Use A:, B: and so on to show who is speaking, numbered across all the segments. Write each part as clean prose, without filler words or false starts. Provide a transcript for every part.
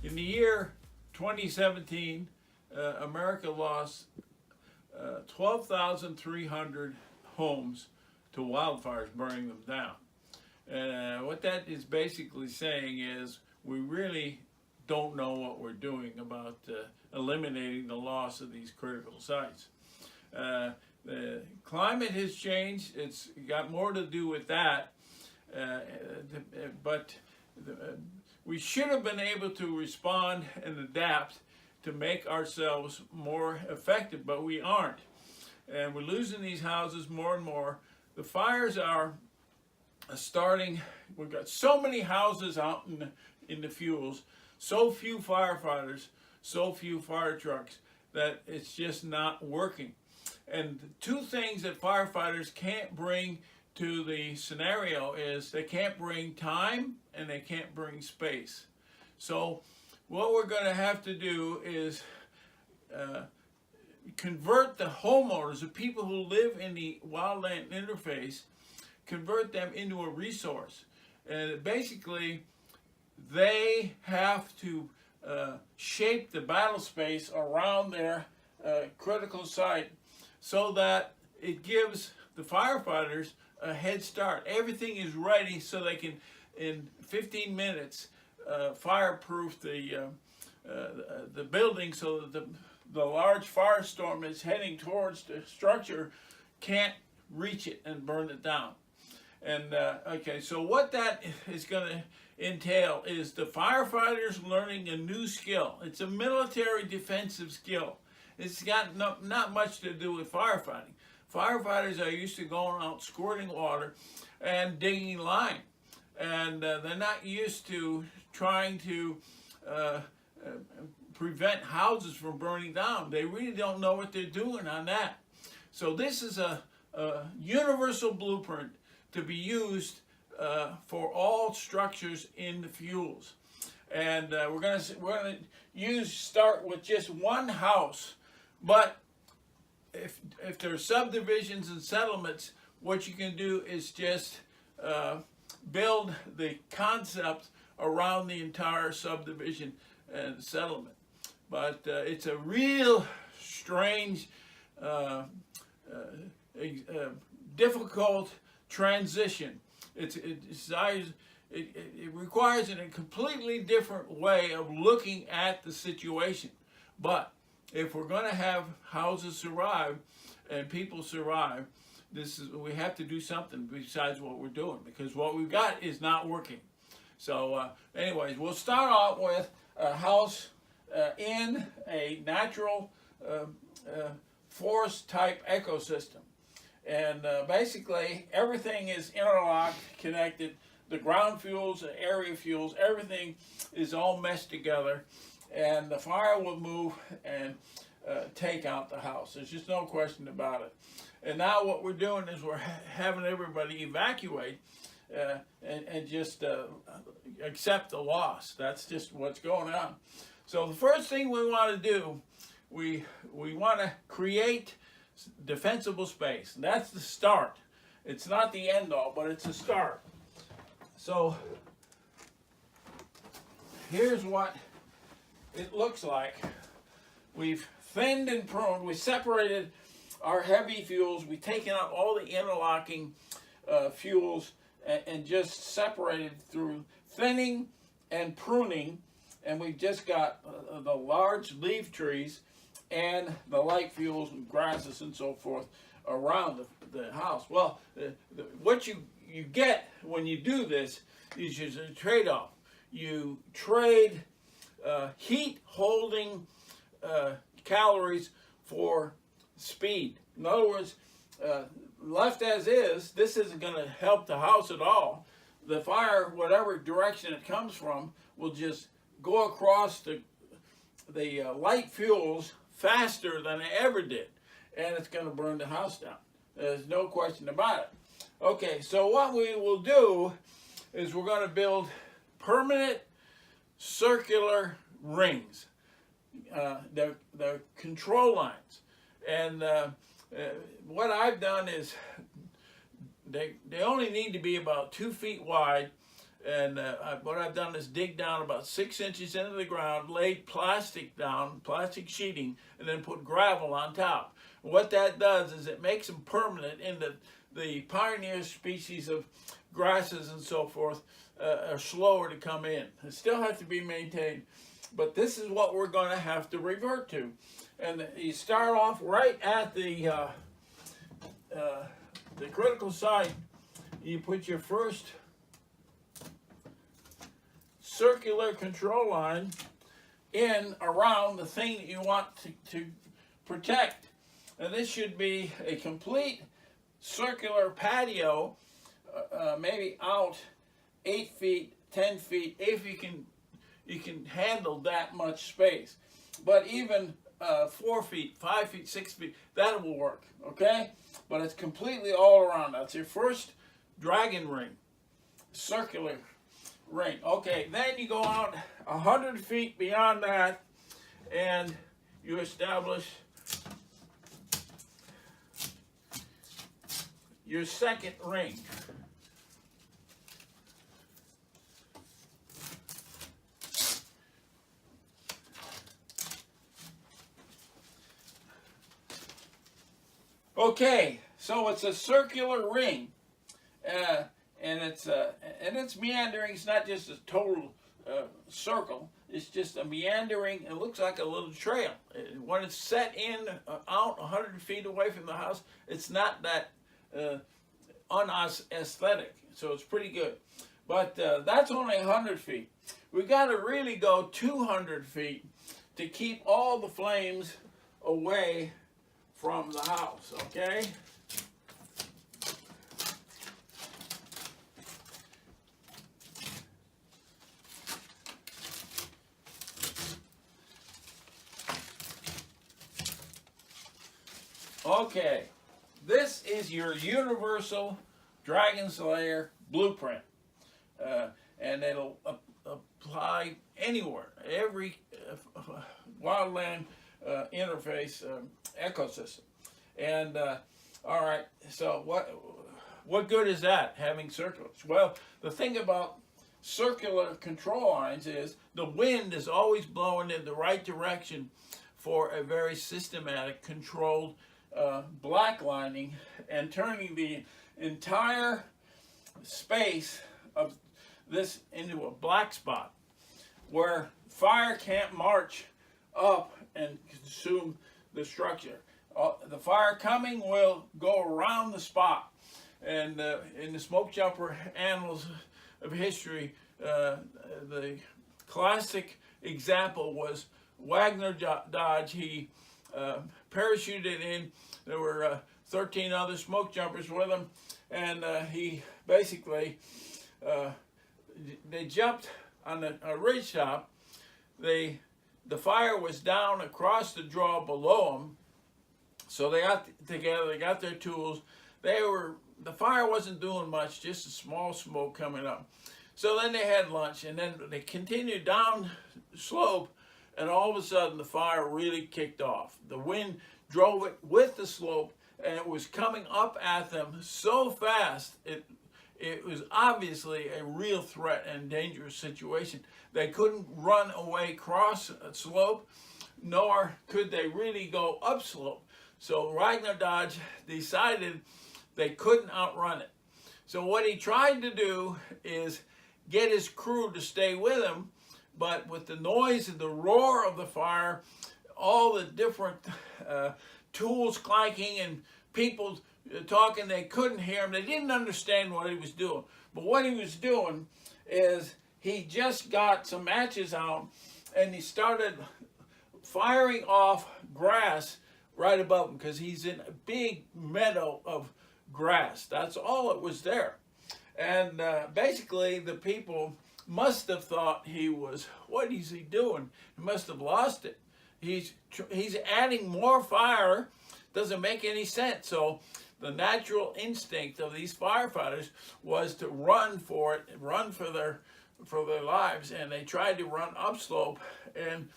A: In the year 2017, America lost 12,300 homes to wildfires burning them down. And what that is basically saying is we really don't know what we're doing about eliminating the loss of these critical sites. The climate has changed. It's got more to do with that, but we should have been able to respond and adapt to make ourselves more effective, but we aren't. And we're losing these houses more and more. The fires are starting. We've got so many houses out in the fuels, so few firefighters, so few fire trucks, that it's just not working. And the two things that firefighters can't bring to the scenario is they can't bring time and they can't bring space. So what we're going to have to do is convert the homeowners, the people who live in the wildland interface, convert them into a resource. And basically, they have to shape the battle space around their critical site so that it gives the firefighters a head start. Everything is ready so they can, in 15 minutes, fireproof the building so that the large firestorm is heading towards the structure can't reach it and burn it down. And okay, so what that is going to entail is the firefighters learning a new skill. It's a military defensive skill. It's got not much to do with firefighting. Firefighters are used to going out squirting water and digging line. And they're not used to trying to prevent houses from burning down. They really don't know what they're doing on that. So this is a universal blueprint to be used for all structures in the fuels. And we're going to start with just one house. But if there are subdivisions and settlements, what you can do is just build the concept around the entire subdivision and settlement. But it's a real strange, difficult transition. It requires a completely different way of looking at the situation. But if we're going to have houses survive and people survive, we have to do something besides what we're doing, because what we've got is not working. So anyways, we'll start out with a house in a natural forest type ecosystem. And basically everything is interlocked, connected. The ground fuels, the area fuels, everything is all meshed together. And the fire will move and take out the house. There's just no question about it. And now what we're doing is we're having everybody evacuate and just accept the loss. That's just what's going on. So the first thing we want to do, we want to create defensible space. And that's the start. It's not the end all, but it's a start. So here's what it looks like. We've thinned and pruned. We separated our heavy fuels. We've taken out all the interlocking fuels and just separated through thinning and pruning. And we've just got the large leaf trees and the light fuels and grasses and so forth around the house. Well, what you get when you do this is a trade-off. You trade heat holding calories for speed. In other words, left as is, this isn't going to help the house at all. The fire, whatever direction it comes from, will just go across the light fuels faster than it ever did, and it's going to burn the house down. There's no question about it. Okay, so what we will do is we're going to build permanent circular rings, the control lines. And what I've done is they only need to be about 2 feet wide And what I've done is dig down about 6 inches into the ground, laid plastic down, plastic sheeting, and then put gravel on top. What that does is it makes them permanent in the pioneer species of grasses and so forth are slower to come in. It still has to be maintained, but this is what we're going to have to revert to. And you start off right at the critical site. You put your first circular control line in around the thing that you want to protect. And this should be a complete circular patio, maybe out 8 feet, 10 feet, if you can handle that much space. But even 4 feet, 5 feet, 6 feet, that will work, okay? But it's completely all around. That's your first dragon ring, circular ring. Okay, then you go out 100 feet beyond that, and you establish your second ring. Okay, so it's a circular ring, and it's meandering. It's not just a total circle. It's just a meandering. It looks like a little trail. When it's set in out 100 feet away from the house, it's not that unaesthetic. So it's pretty good. But that's only 100 feet. We got to really go 200 feet to keep all the flames away from the house, okay? Okay, this is your universal Dragon Slayer blueprint, and it'll apply anywhere, every wildland interface ecosystem. And all right, so what good is that, having circulars? Well, the thing about circular control lines is the wind is always blowing in the right direction for a very systematic, controlled black lining, and turning the entire space of this into a black spot where fire can't march up and consume the structure. The fire coming will go around the spot. And in the smoke jumper annals of history, the classic example was Wagner Dodge. He parachuted in. There were 13 other smoke jumpers with him, and he basically, they jumped on a ridge top. The fire was down across the draw below them, so they got together, they got their tools. The fire wasn't doing much, just a small smoke coming up. So then they had lunch, and then they continued down the slope, and all of a sudden the fire really kicked off. The wind drove it with the slope, and it was coming up at them so fast, it was obviously a real threat and dangerous situation. They couldn't run away cross a slope, nor could they really go upslope. So Wagner Dodge decided they couldn't outrun it. So what he tried to do is get his crew to stay with him, but with the noise and the roar of the fire, all the different tools clanking and people talking, they couldn't hear him. They didn't understand what he was doing. But what he was doing is he just got some matches out and he started firing off grass right above him, because he's in a big meadow of grass. That's all it was there. And basically the people must have thought he was, what is he doing? He must have lost it. He's adding more fire. Doesn't make any sense. So the natural instinct of these firefighters was to run for it, run for their lives, and they tried to run upslope, and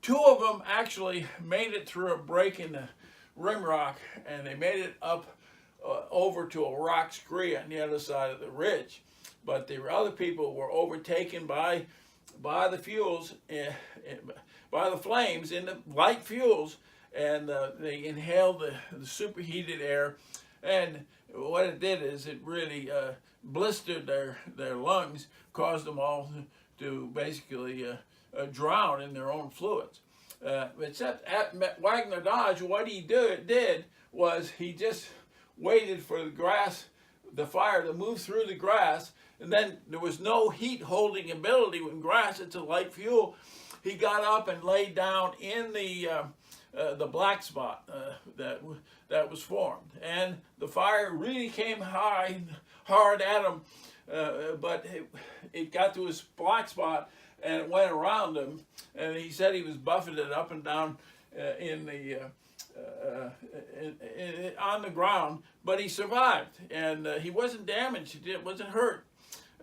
A: two of them actually made it through a break in the rim rock, and they made it up over to a rock scree on the other side of the ridge. but the other people were overtaken by the fuels, by the flames in the light fuels, and they inhaled the superheated air, and what it did is it really blistered their lungs, caused them all to basically drown in their own fluids. Except at Wagner Dodge, what he did was he just waited for the fire to move through the grass, and then there was no heat holding ability when grass, it's a light fuel. He got up and laid down in the black spot that was formed, and the fire really came hard at him, but it got to his black spot and it went around him, and he said he was buffeted up and down on the ground, but he survived, and he wasn't damaged, he wasn't hurt.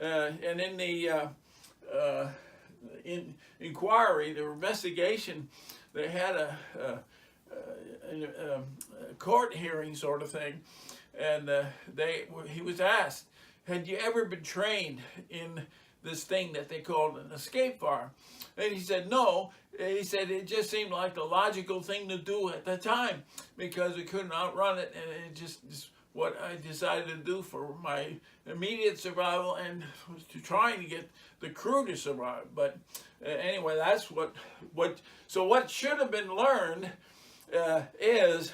A: And in the inquiry, the investigation, they had a court hearing sort of thing, and he was asked, had you ever been trained in this thing that they called an escape fire? And he said no. He said it just seemed like the logical thing to do at the time because we couldn't outrun it, and it just what I decided to do for my immediate survival and to trying to get the crew to survive. But anyway, that's what should have been learned is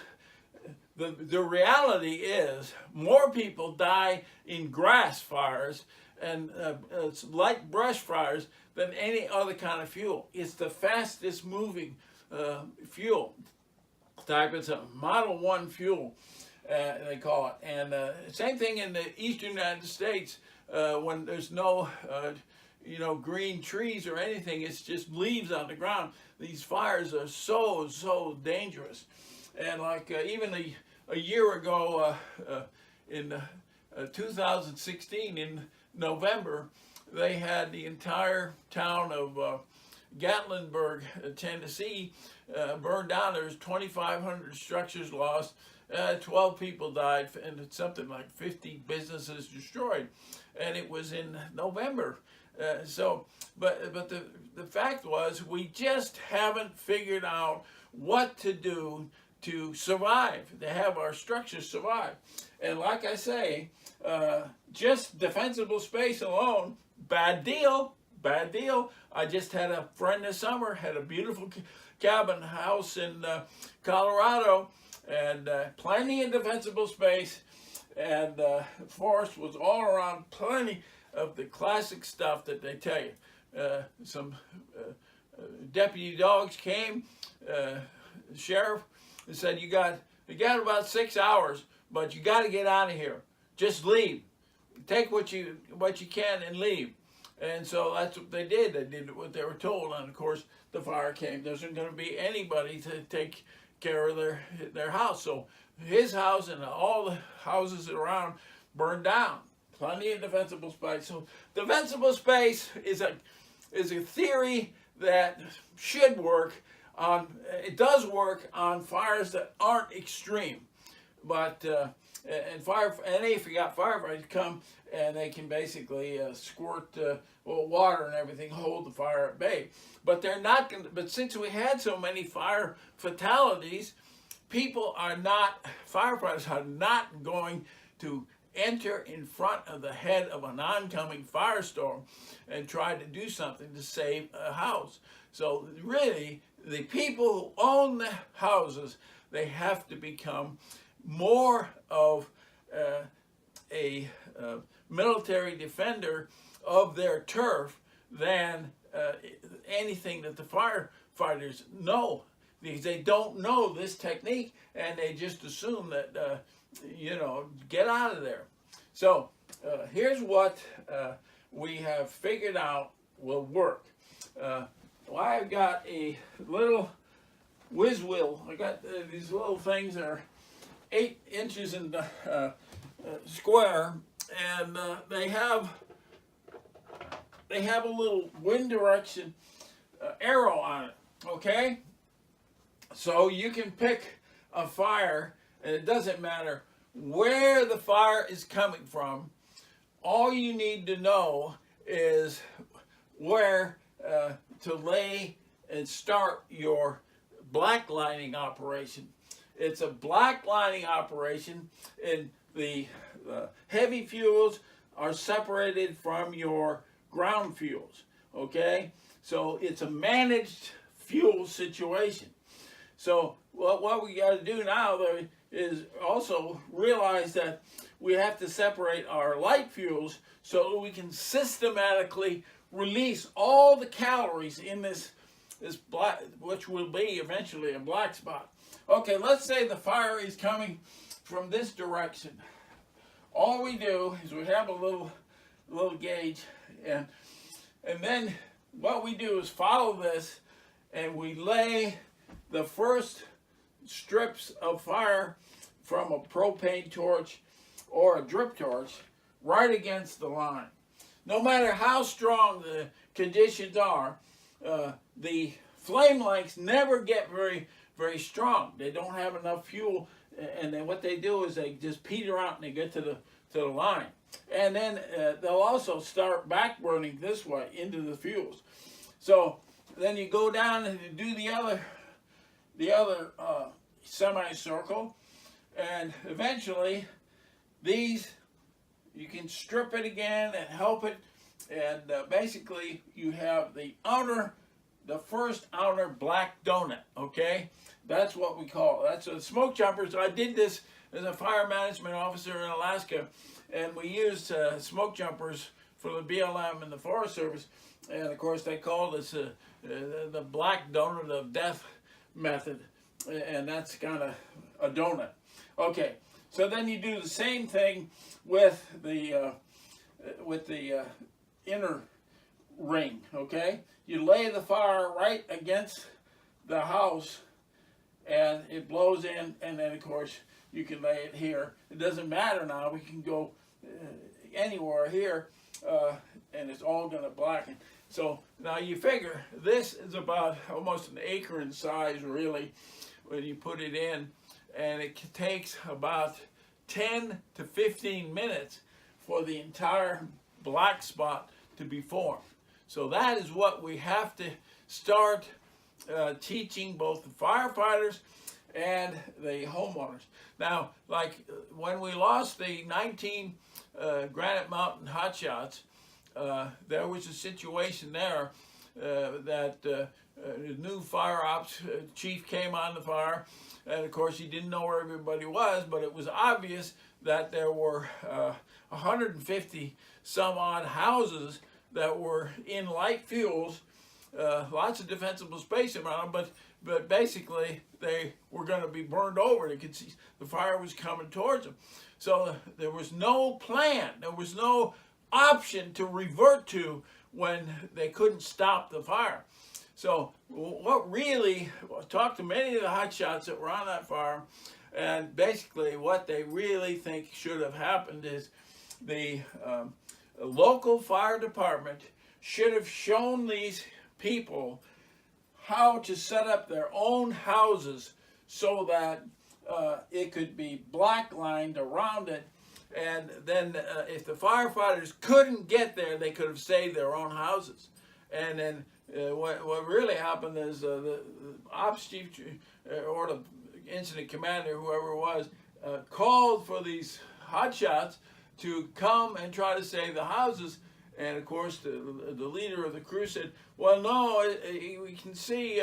A: the reality is more people die in grass fires and light brush fires than any other kind of fuel. It's the fastest moving fuel type. It's a Model 1 fuel, they call it. And same thing in the eastern United States when there's no green trees or anything. It's just leaves on the ground. These fires are so dangerous. And like even a year ago in 2016 in November, they had the entire town of Gatlinburg, Tennessee, burned down. There was 2,500 structures lost, 12 people died, and it's something like 50 businesses destroyed. And it was in November. But the fact was, we just haven't figured out what to do to survive, to have our structures survive. And like I say, just defensible space alone, bad deal. I just had a friend this summer, had a beautiful cabin house in Colorado, and plenty of defensible space, and forest was all around, plenty of the classic stuff that they tell you. Some deputy dogs came, sheriff, and said, you got about 6 hours, but you got to get out of here. Just leave. Take what you can and leave. And so that's what they did. They did what they were told, and of course the fire came. There wasn't going to be anybody to take care of their house. So his house and all the houses around burned down. Plenty of defensible space. So defensible space is a theory that should work on. It does work on fires that aren't extreme, but and if you got firefighters come and they can basically squirt water and everything, hold the fire at bay. But they're not going. But since we had so many fire fatalities, firefighters are not going to enter in front of the head of an oncoming firestorm and try to do something to save a house. So really, the people who own the houses, they have to become more of a military defender of their turf than anything that the firefighters know, because they don't know this technique and they just assume that get out of there. So here's what we have figured out will work. I've got a little whiz wheel. I got these little things that are 8 inches in square, and they have a little wind direction arrow on it. Okay, so you can pick a fire, and it doesn't matter where the fire is coming from. all you need to know is where to lay and start your black lining operation. It's a black lining operation, and the heavy fuels are separated from your ground fuels, okay? So it's a managed fuel situation. So what we got to do now, though, is also realize that we have to separate our light fuels so that we can systematically release all the calories in this black, which will be eventually a black spot. Okay, let's say the fire is coming from this direction. All we do is we have a little gauge, and then what we do is follow this, and we lay the first strips of fire from a propane torch or a drip torch right against the line. No matter how strong the conditions are, the flame lengths never get very strong. They don't have enough fuel, and then what they do is they just peter out and they get to the line. And then they'll also start back burning this way into the fuels. So then you go down and you do the other semicircle, and eventually these, you can strip it again and help it, and basically you have the first outer black donut, okay? That's what we call it. That's a smoke jumper. So I did this as a fire management officer in Alaska, and we used smoke jumpers for the BLM and the Forest Service, and of course they called this the black donut of death method, and that's kind of a donut. Okay, so then you do the same thing with the inner ring, okay? You lay the fire right against the house, and it blows in, and then of course you can lay it here. It doesn't matter now, we can go anywhere here, and it's all gonna blacken. So now you figure this is about almost an acre in size, really, when you put it in, and it takes about 10 to 15 minutes for the entire black spot to be formed. So that is what we have to start teaching both the firefighters and the homeowners. Now, like when we lost the 19 Granite Mountain hotshots, there was a situation there that the new fire ops chief came on the fire, and of course he didn't know where everybody was, but it was obvious that there were 150 some odd houses that were in light fuels, lots of defensible space around them, but basically they were going to be burned over. They could see the fire was coming towards them. So there was no plan, there was no option to revert to when they couldn't stop the fire. So what really, talked to many of the hotshots that were on that fire, and basically what they really think should have happened is the local fire department should have shown these people how to set up their own houses so that it could be black lined around it, and then if the firefighters couldn't get there, they could have saved their own houses. And then what really happened is the ops chief or the incident commander, whoever it was, called for these hotshots to come and try to save the houses. And of course the leader of the crew said, well, no, we can see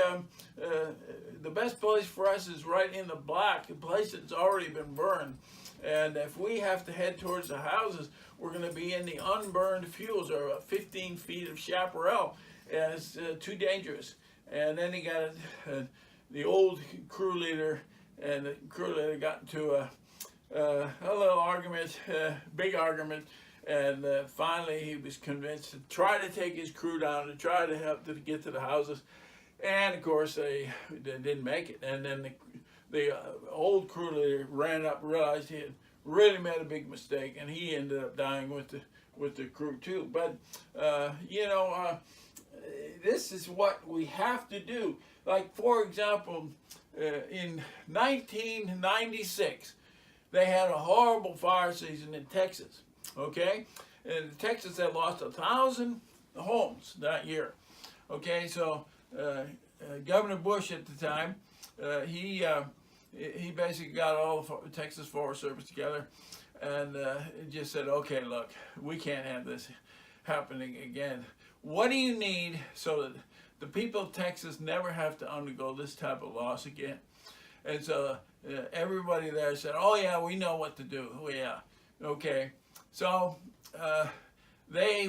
A: the best place for us is right in the black, a place that's already been burned. And if we have to head towards the houses, we're going to be in the unburned fuels, or 15 feet of chaparral, and it's too dangerous. And then he got the old crew leader, and the crew leader got into a little argument, big argument, and finally he was convinced to try to take his crew down, to try to help to get to the houses. And of course they didn't make it. And then the old crew leader ran up, realized he had really made a big mistake, and he ended up dying with the crew too. But this is what we have to do. Like, for example, in 1996, they had a horrible fire season in Texas, okay? and Texas had lost 1,000 homes that year. Okay, so Governor Bush at the time, he basically got all the Texas Forest Service together and just said, okay, look, we can't have this happening again. What do you need so that the people of Texas never have to undergo this type of loss again? And so everybody there said, oh yeah, we know what to do. Oh yeah, okay. So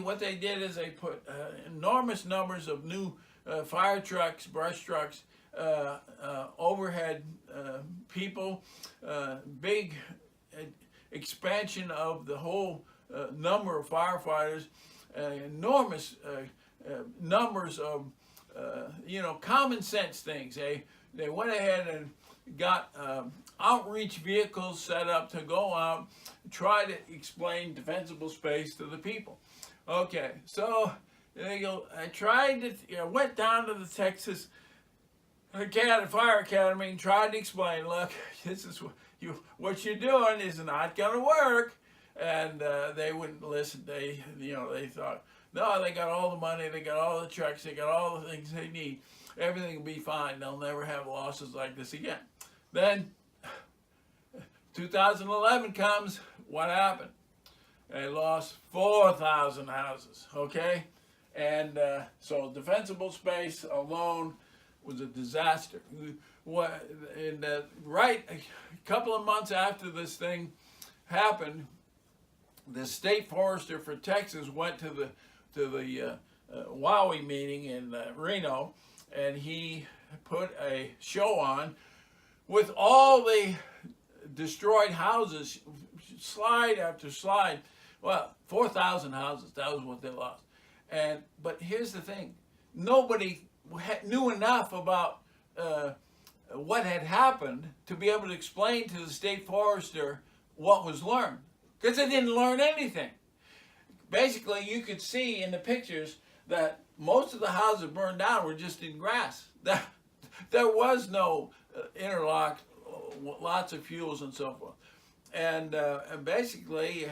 A: what they did is they put enormous numbers of new fire trucks, brush trucks, overhead people, big expansion of the whole number of firefighters, enormous numbers of common sense things. They went ahead and got outreach vehicles set up to go out, try to explain defensible space to the people. Okay, so I tried to, went down to the Texas Fire Academy and tried to explain, look, this is what you're doing is not going to work, and they wouldn't listen. They thought, no, they got all the money, they got all the trucks, they got all the things they need. Everything will be fine. They'll never have losses like this again. Then 2011 comes. What happened? They lost 4,000 houses. Okay, and so defensible space alone was a disaster. Right a couple of months after this thing happened, the state forester for Texas went to the WOWI meeting in Reno, and he put a show on with all the destroyed houses, slide after slide. Well, 4,000 houses, that was what they lost. But here's the thing, nobody knew enough about what had happened to be able to explain to the state forester what was learned, because they didn't learn anything. Basically, you could see in the pictures that most of the houses burned down were just in grass. There was no interlock, lots of fuels and so forth. And basically,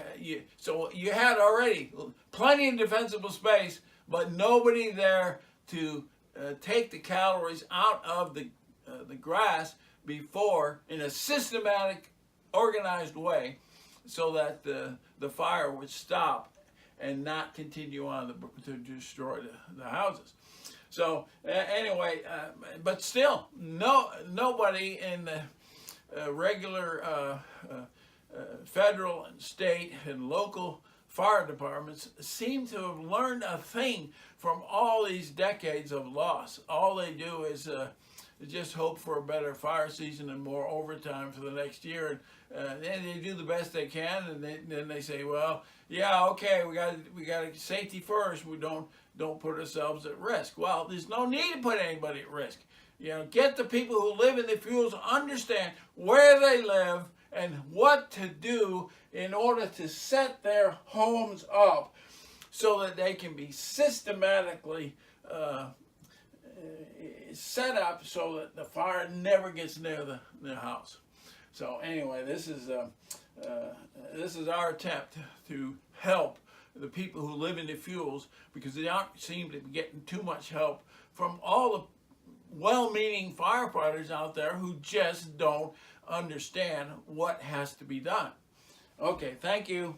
A: so you had already plenty of defensible space, but nobody there to take the calories out of the grass before in a systematic, organized way, so that the fire would stop and not continue on to destroy the houses. So anyway, but still, nobody in the regular federal and state and local fire departments seem to have learned a thing from all these decades of loss. All they do is just hope for a better fire season and more overtime for the next year, and they do the best they can, and then they say, well, yeah, okay, we got safety first. We don't put ourselves at risk. Well, there's no need to put anybody at risk. Get the people who live in the fuels to understand where they live and what to do in order to set their homes up so that they can be systematically set up so that the fire never gets near the house. So anyway, this is our attempt to help the people who live in the fuels, because they don't seem to be getting too much help from all the well-meaning firefighters out there who just don't understand what has to be done. Okay, thank you.